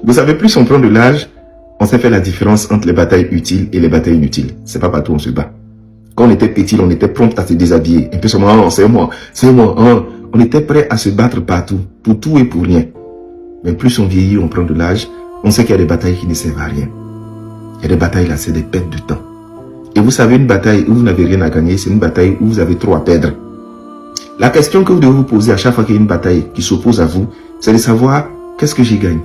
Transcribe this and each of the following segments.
Vous savez, plus on prend de l'âge, on sait faire la différence entre les batailles utiles et les batailles inutiles. C'est pas partout où on se bat. Quand on était petit, on était prompt à se déshabiller. Un peu seulement, oh, c'est moi, oh. On était prêt à se battre partout, pour tout et pour rien. Mais plus on vieillit, on prend de l'âge, on sait qu'il y a des batailles qui ne servent à rien. Il y a des batailles là, c'est des pertes de temps. Et vous savez, une bataille où vous n'avez rien à gagner, c'est une bataille où vous avez trop à perdre. La question que vous devez vous poser à chaque fois qu'il y a une bataille qui s'oppose à vous, c'est de savoir qu'est-ce que j'y gagne?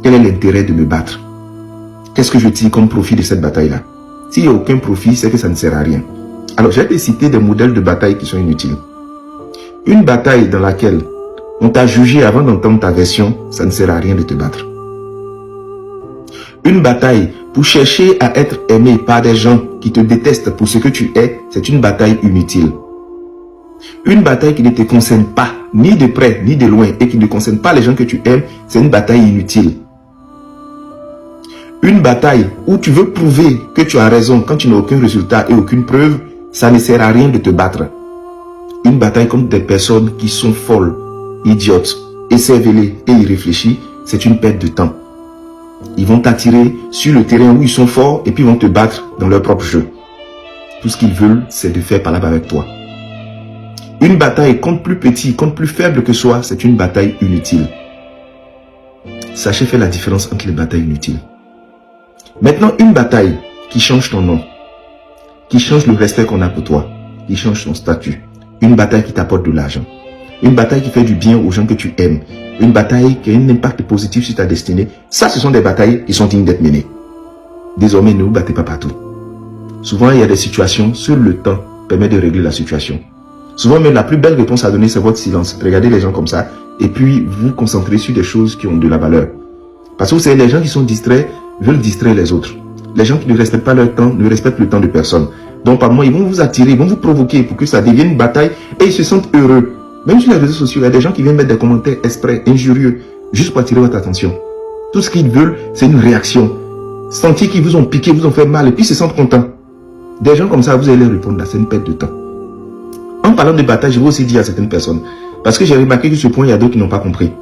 Quel est l'intérêt de me battre? Qu'est-ce que je tire comme profit de cette bataille-là? S'il n'y a aucun profit, c'est que ça ne sert à rien. Alors, j'ai cité des modèles de bataille qui sont inutiles. Une bataille dans laquelle on t'a jugé avant d'entendre ta version, ça ne sert à rien de te battre. Une bataille pour chercher à être aimé par des gens qui te détestent pour ce que tu es, c'est une bataille inutile. Une bataille qui ne te concerne pas, ni de près, ni de loin, et qui ne concerne pas les gens que tu aimes, c'est une bataille inutile. Une bataille où tu veux prouver que tu as raison quand tu n'as aucun résultat et aucune preuve, ça ne sert à rien de te battre. Une bataille contre des personnes qui sont folles, idiotes, écervelées et irréfléchies, c'est une perte de temps. Ils vont t'attirer sur le terrain où ils sont forts et puis ils vont te battre dans leur propre jeu. Tout ce qu'ils veulent, c'est de faire palabre avec toi. Une bataille contre plus petit, contre plus faible que soi, c'est une bataille inutile. Sachez faire la différence entre les batailles inutiles. Maintenant, une bataille qui change ton nom, qui change le respect qu'on a pour toi, qui change ton statut, une bataille qui t'apporte de l'argent, une bataille qui fait du bien aux gens que tu aimes, une bataille qui a un impact positif sur ta destinée, ça, ce sont des batailles qui sont dignes d'être menées. Désormais, ne vous battez pas partout. Souvent, il y a des situations, seul le temps permet de régler la situation. Souvent, même la plus belle réponse à donner, c'est votre silence. Regardez les gens comme ça, et puis vous concentrez sur des choses qui ont de la valeur. Parce que vous savez, les gens qui sont distraits veulent distraire les autres. Les gens qui ne respectent pas leur temps ne respectent le temps de personne. Donc, par moi, ils vont vous attirer, ils vont vous provoquer pour que ça devienne une bataille et ils se sentent heureux. Même sur les réseaux sociaux, il y a des gens qui viennent mettre des commentaires exprès, injurieux, juste pour attirer votre attention. Tout ce qu'ils veulent, c'est une réaction. Sentir qu'ils vous ont piqué, vous ont fait mal et puis ils se sentent contents. Des gens comme ça, vous allez leur répondre, là, c'est une perte de temps. En parlant de bataille, je vais aussi dire à certaines personnes, parce que j'ai remarqué que ce point, il y a d'autres qui n'ont pas compris.